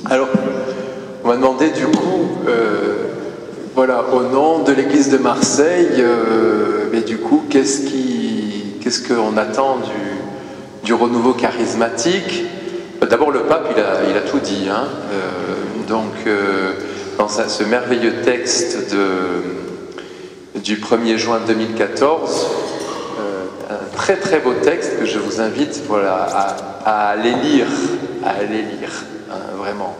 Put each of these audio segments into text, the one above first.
Alors, on m'a demandé du coup, voilà, au nom de l'Église de Marseille, mais du coup, qu'est-ce qu'on attend du renouveau charismatique? D'abord, le pape, il a tout dit, hein, dans ce merveilleux texte du 1er juin 2014, un très très beau texte que je vous invite, voilà, à aller lire, hein, vraiment.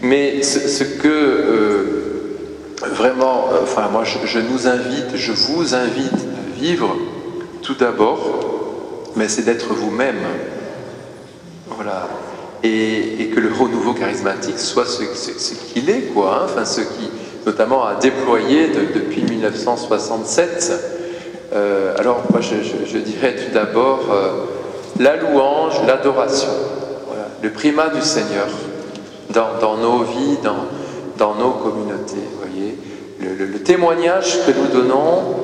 Mais ce que vraiment, enfin moi je vous invite à vivre tout d'abord, mais c'est d'être vous-même, voilà, et que le renouveau charismatique soit ce qu'il est, quoi, hein, enfin ce qui notamment a déployé depuis 1967. Alors moi je dirais tout d'abord la louange, l'adoration, voilà, le primat du Seigneur dans nos vies, dans nos communautés, voyez, le témoignage que nous donnons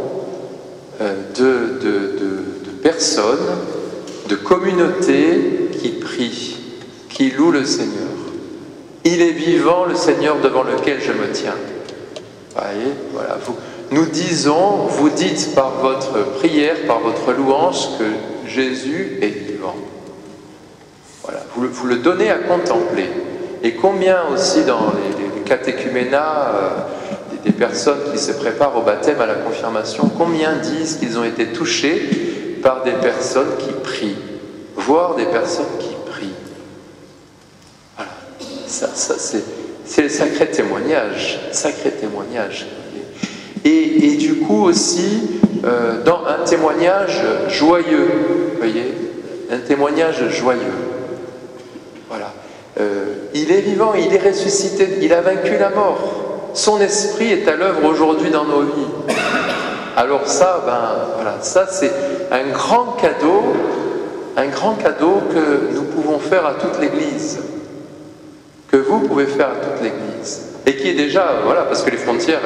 de personnes, de communautés qui prient, qui louent le Seigneur. Il est vivant, le Seigneur devant lequel je me tiens. Voyez, voilà, vous dites par votre prière, par votre louange que Jésus est vivant. Voilà, vous le donnez à contempler. Et combien aussi dans les catéchuménats, des personnes qui se préparent au baptême, à la confirmation, combien disent qu'ils ont été touchés par des personnes qui prient, voire des personnes qui prient. Voilà, ça c'est le sacré témoignage, Et du coup aussi, dans un témoignage joyeux, voyez, un témoignage joyeux. Voilà. Il est vivant, il est ressuscité, il a vaincu la mort. Son esprit est à l'œuvre aujourd'hui dans nos vies. Alors ça, voilà, ça c'est un grand cadeau que nous pouvons faire à toute l'Église, que vous pouvez faire à toute l'Église, et qui est déjà, voilà, parce que les frontières,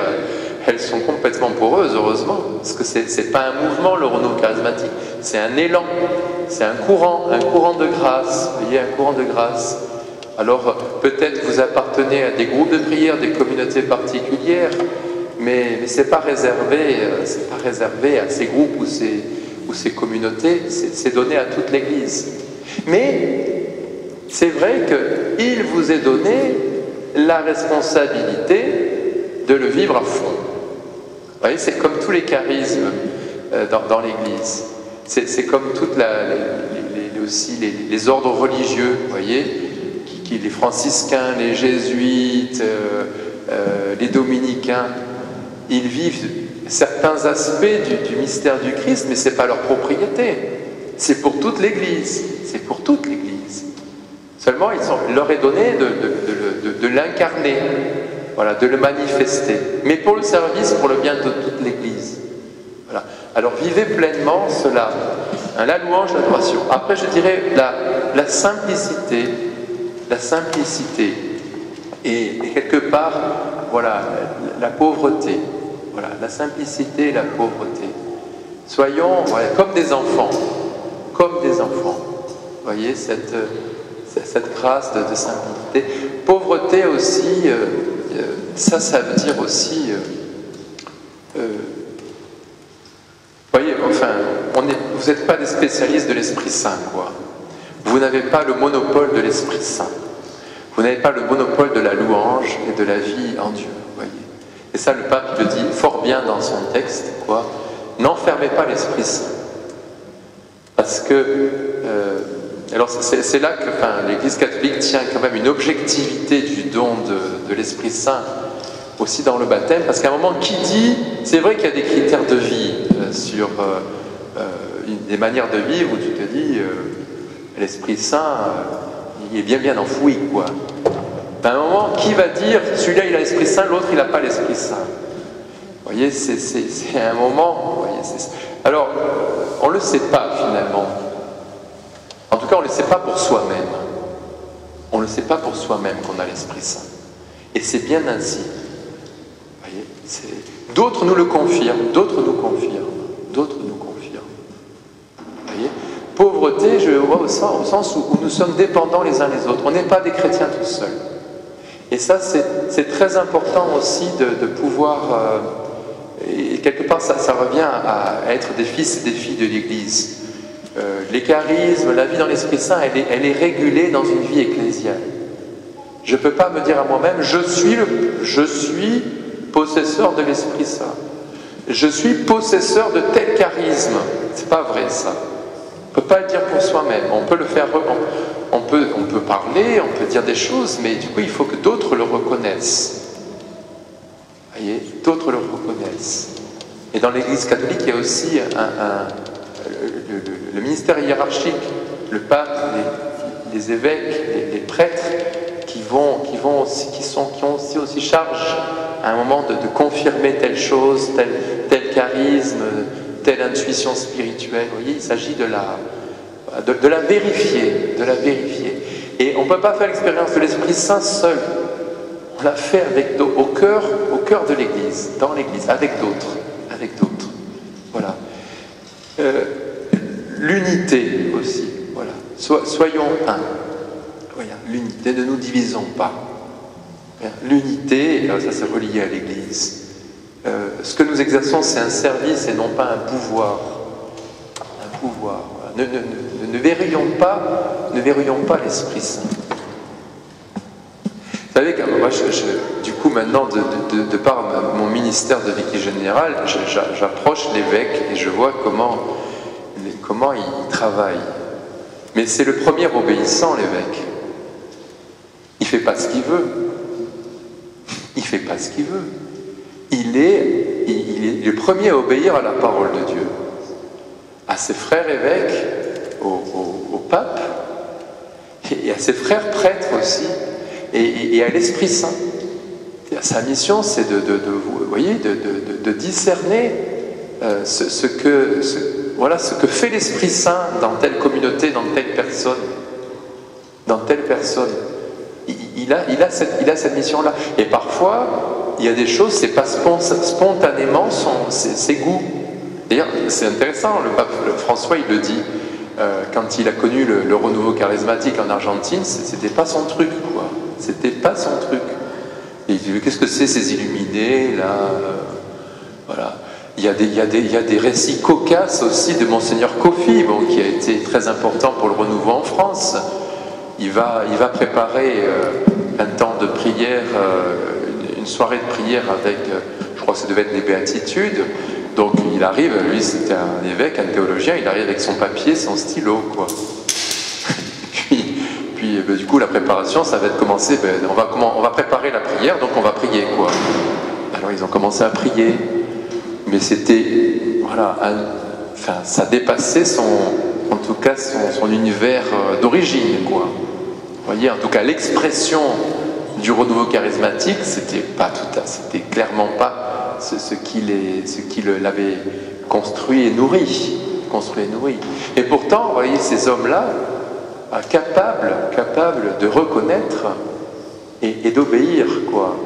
elles sont complètement poreuses, heureusement, parce que c'est pas un mouvement, le renouveau charismatique, c'est un élan, c'est un courant de grâce, vous voyez, un courant de grâce. Alors peut-être vous appartenez à des groupes de prière, des communautés particulières, mais c'est pas réservé à ces groupes ou ces communautés, c'est donné à toute l'Église. Mais c'est vrai qu'il vous est donné la responsabilité de le vivre à fond. Vous voyez, c'est comme tous les charismes dans l'Église. C'est comme toutes aussi les ordres religieux, vous voyez, les franciscains, les jésuites, les dominicains, ils vivent certains aspects du mystère du Christ, mais ce n'est pas leur propriété. C'est pour toute l'Église. C'est pour toute l'Église. Seulement, il leur est donné de l'incarner, voilà, de le manifester. Mais pour le service, pour le bien de toute l'Église. Voilà. Alors, vivez pleinement cela. Hein, la louange, l'adoration. Après, je dirais la simplicité. La simplicité. Et quelque part, voilà, la pauvreté. Voilà, la simplicité et la pauvreté. Soyons, voilà, comme des enfants. Comme des enfants. Vous voyez, cette grâce de simplicité. Pauvreté aussi, ça veut dire aussi... voyez, enfin, vous n'êtes pas des spécialistes de l'Esprit Saint, quoi. Vous n'avez pas le monopole de l'Esprit Saint. Vous n'avez pas le monopole de la louange et de la vie en Dieu, voyez. Et ça, le pape le dit fort bien dans son texte, quoi. N'enfermez pas l'Esprit Saint. Parce que... alors c'est là que l'Église catholique tient quand même une objectivité du don de l'Esprit Saint aussi dans le baptême, parce qu'à un moment, qui dit, c'est vrai qu'il y a des critères de vie sur des manières de vivre où tu te dis, l'Esprit Saint, il est bien enfoui, quoi. À un moment, qui va dire, celui-là il a l'Esprit Saint, l'autre il n'a pas l'Esprit Saint? Vous voyez, c'est un moment, vous voyez, alors, on ne le sait pas finalement. En tout cas, on ne le sait pas pour soi-même. On ne le sait pas pour soi-même qu'on a l'Esprit Saint. Et c'est bien ainsi. Vous voyez, d'autres nous le confirment, d'autres nous confirment. Vous voyez, pauvreté, je vois au sens où nous sommes dépendants les uns les autres. On n'est pas des chrétiens tout seuls. Et ça, c'est très important aussi de pouvoir... et quelque part, ça revient à être des fils et des filles de l'Église. Les charismes, la vie dans l'Esprit Saint, elle est régulée dans une vie ecclésiale. Je ne peux pas me dire à moi-même, je suis possesseur de l'Esprit Saint. Je suis possesseur de tel charisme. C'est pas vrai ça. On ne peut pas le dire pour soi-même. On peut le faire, on peut parler, on peut dire des choses, mais du coup il faut que d'autres le reconnaissent. Vous voyez, d'autres le reconnaissent. Et dans l'Église catholique, il y a aussi le ministère hiérarchique, le pape, les évêques, les prêtres, qui ont aussi charge à un moment de confirmer telle chose, tel charisme, telle intuition spirituelle. Vous voyez, il s'agit de la vérifier, Et on ne peut pas faire l'expérience de l'Esprit Saint seul. On l'a fait au cœur de l'Église, dans l'Église, avec d'autres. Voilà. L'unité aussi. Voilà. Soyons un. Voilà. L'unité, ne nous divisons pas. L'unité, ça c'est relié à l'Église. Ce que nous exerçons, c'est un service et non pas un pouvoir. Un pouvoir. Voilà. Ne verrouillons pas l'Esprit Saint. Vous savez que moi, du coup, maintenant, de par mon ministère de vicaire général, j'approche l'évêque et je vois comment il travaille. Mais c'est le premier obéissant, l'évêque. Il ne fait pas ce qu'il veut. Il est le premier à obéir à la parole de Dieu. À ses frères évêques, au pape, et à ses frères prêtres aussi, et à l'Esprit Saint. Sa mission, c'est de discerner ce que fait l'Esprit Saint dans telle communauté, dans telle personne. Il a cette mission-là. Et parfois, il y a des choses, c'est pas spontanément ses goûts. D'ailleurs, c'est intéressant, le pape François, il le dit, quand il a connu le renouveau charismatique en Argentine, c'était pas son truc, quoi. C'était pas son truc. Et il dit, qu'est-ce que c'est ces illuminés, là voilà. Il y a des récits cocasses aussi de Monseigneur Kofi, qui a été très important pour le renouveau en France. Il va préparer un temps de prière, une soirée de prière avec, je crois que ça devait être des béatitudes. Donc il arrive, lui c'était un évêque, un théologien, il arrive avec son papier, son stylo, quoi. puis du coup la préparation, ça va être commencé, on va préparer la prière, donc on va prier, quoi. Alors ils ont commencé à prier, mais c'était, voilà, ça dépassait son univers d'origine, quoi. Vous voyez, en tout cas l'expression du renouveau charismatique, c'était clairement pas ce qui l'avait construit et nourri. Et pourtant, vous voyez, ces hommes-là, capables de reconnaître et d'obéir, quoi.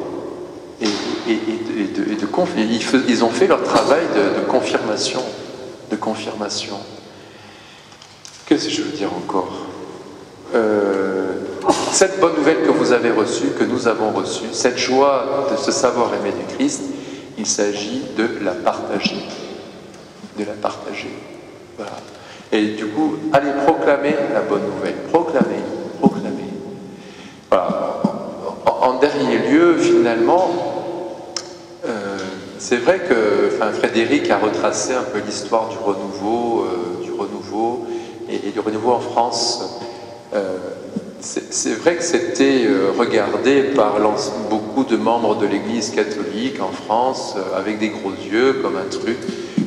Ils ont fait leur travail de confirmation. Qu'est-ce que je veux dire encore ? Cette bonne nouvelle que vous avez reçue, que nous avons reçue, cette joie de se savoir aimé du Christ, il s'agit de la partager. Voilà. Et du coup, allez proclamer la bonne nouvelle. Proclamer. Voilà. En dernier lieu, finalement, c'est vrai que Frédéric a retracé un peu l'histoire du renouveau et du renouveau en France. C'est vrai que c'était regardé par beaucoup de membres de l'Église catholique en France avec des gros yeux comme un truc.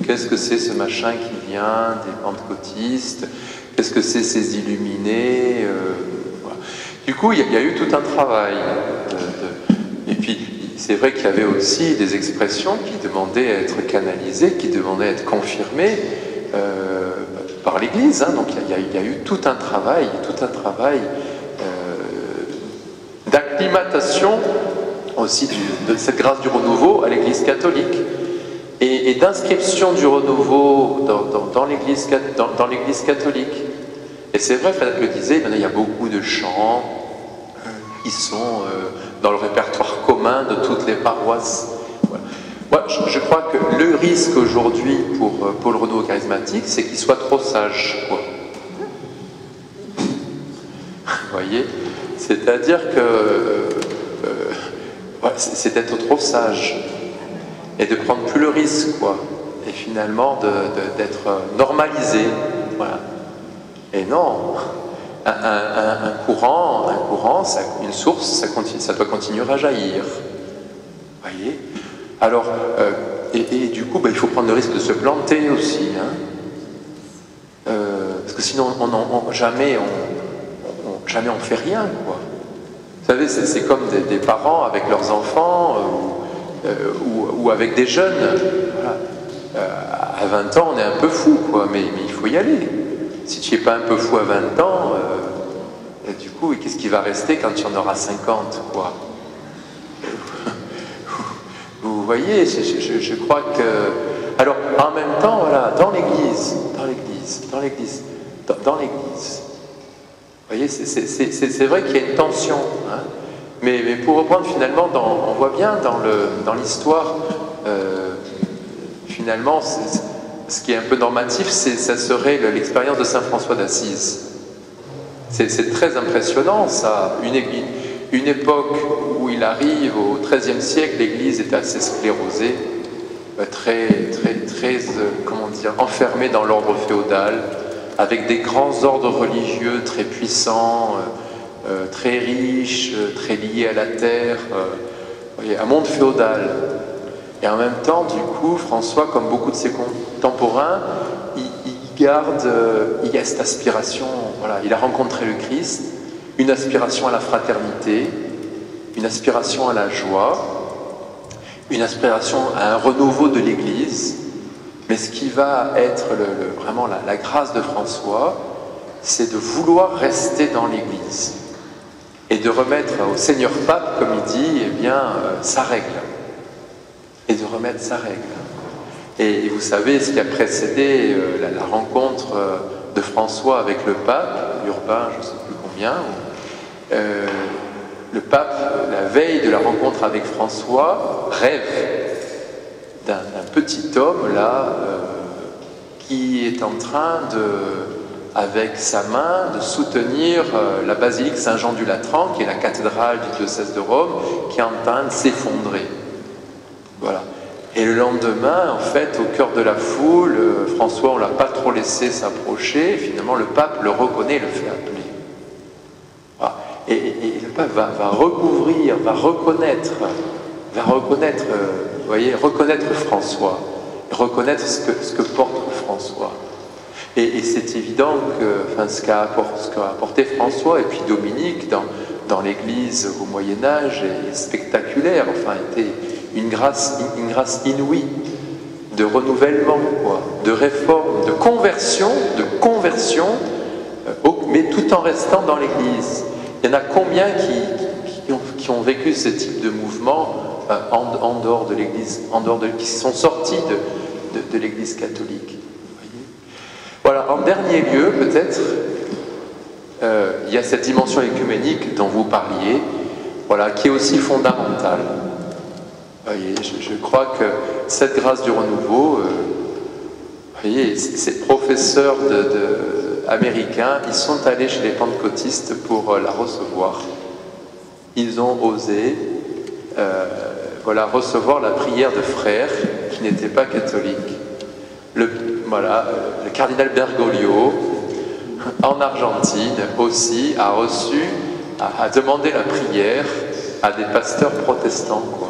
Qu'est-ce que c'est ce machin qui vient des pentecôtistes? Qu'est-ce que c'est ces illuminés? Voilà. Du coup, il y a eu tout un travail. Et puis, c'est vrai qu'il y avait aussi des expressions qui demandaient à être canalisées, qui demandaient à être confirmées par l'Église. Donc, il y a eu tout un travail d'acclimatation aussi de cette grâce du renouveau à l'Église catholique et d'inscription du renouveau dans l'Église catholique. Et c'est vrai, Frédéric le disait, il y a beaucoup de chants, Ils sont dans le répertoire commun de toutes les paroisses. Voilà. Moi, je crois que le risque aujourd'hui pour le renouveau charismatique, c'est qu'il soit trop sage, quoi. Vous voyez? C'est-à-dire que c'est d'être trop sage et de prendre plus le risque, quoi. Et finalement d'être normalisé, voilà. Et non, un courant, une source, ça doit continuer à jaillir. Vous voyez? Alors, et du coup, il faut prendre le risque de se planter aussi, hein. Parce que sinon, jamais on fait rien, quoi. Vous savez, c'est comme des parents avec leurs enfants ou avec des jeunes. Voilà. À 20 ans, on est un peu fou, quoi, mais il faut y aller. Si tu n'es pas un peu fou à 20 ans, du coup, qu'est-ce qui va rester quand tu en auras 50, quoi? Vous voyez, je crois que... Alors, en même temps, voilà, dans l'Église, vous voyez, c'est vrai qu'il y a une tension, hein, mais pour reprendre finalement, on voit bien dans l'histoire, finalement, ce qui est un peu normatif, ça serait l'expérience de saint François d'Assise. C'est très impressionnant, ça. Une époque où il arrive, au XIIIe siècle, l'Église est assez sclérosée, très comment dire, enfermée dans l'ordre féodal, avec des grands ordres religieux très puissants, très riches, très liés à la terre, un monde féodal. Et en même temps, du coup, François, comme beaucoup de ses contemporains, il a cette aspiration, voilà, il a rencontré le Christ, une aspiration à la fraternité, une aspiration à la joie, une aspiration à un renouveau de l'Église. Mais ce qui va être vraiment la grâce de François, c'est de vouloir rester dans l'Église et de remettre au Seigneur Pape, comme il dit, eh bien, sa règle. Et de remettre sa règle. Et vous savez ce qui a précédé la rencontre de François avec le pape, Urbain, je ne sais plus combien, le pape, la veille de la rencontre avec François, rêve d'un petit homme là qui est en train avec sa main de soutenir la basilique Saint-Jean du Latran, qui est la cathédrale du diocèse de Rome, qui est en train de s'effondrer. Voilà. Et le lendemain, en fait, au cœur de la foule, François, on ne l'a pas trop laissé s'approcher, et finalement le pape le reconnaît et le fait appeler. Voilà. Et le pape va recouvrir, va reconnaître, vous voyez, reconnaître François, reconnaître ce que porte François. Et c'est évident que ce qu'a apporté François et puis Dominique dans l'Église au Moyen-Âge est spectaculaire, enfin, était une grâce inouïe de renouvellement, quoi, de réforme, de conversion, mais tout en restant dans l'Église. Il y en a combien qui ont vécu ce type de mouvement en dehors de l'Église, qui sont sortis de l'Église catholique. Voyez. Voilà, en dernier lieu, peut-être, il y a cette dimension écuménique dont vous parliez, voilà, qui est aussi fondamentale. Voyez, je crois que cette grâce du renouveau, voyez, ces professeurs américains, ils sont allés chez les pentecôtistes pour la recevoir. Ils ont osé recevoir la prière de frères qui n'étaient pas catholiques. Le cardinal Bergoglio, en Argentine aussi, a demandé la prière à des pasteurs protestants, quoi.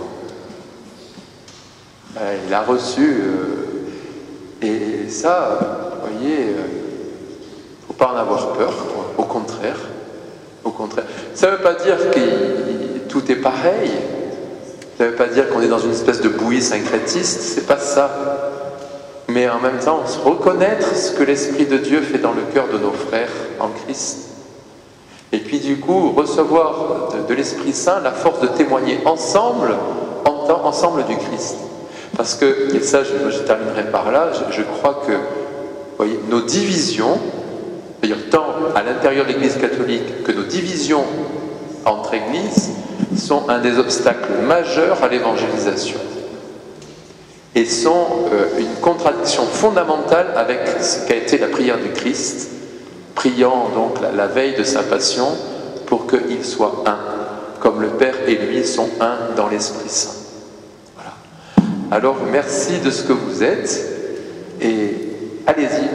Il a reçu, et ça, vous voyez, faut pas en avoir peur, quoi. Au contraire. Ça ne veut pas dire que tout est pareil. Ça ne veut pas dire qu'on est dans une espèce de bouillie syncrétiste. C'est pas ça. Mais en même temps, reconnaître ce que l'Esprit de Dieu fait dans le cœur de nos frères en Christ. Et puis du coup, recevoir de l'Esprit Saint la force de témoigner ensemble du Christ. Parce que, et ça je terminerai par là, je crois que, vous voyez, nos divisions, c'est-à-dire tant à l'intérieur de l'Église catholique que nos divisions entre églises sont un des obstacles majeurs à l'évangélisation et sont une contradiction fondamentale avec ce qu'a été la prière du Christ, priant donc la veille de sa passion pour qu'il soit un, comme le Père et lui sont un dans l'Esprit Saint. Voilà. Alors merci de ce que vous êtes et allez-y.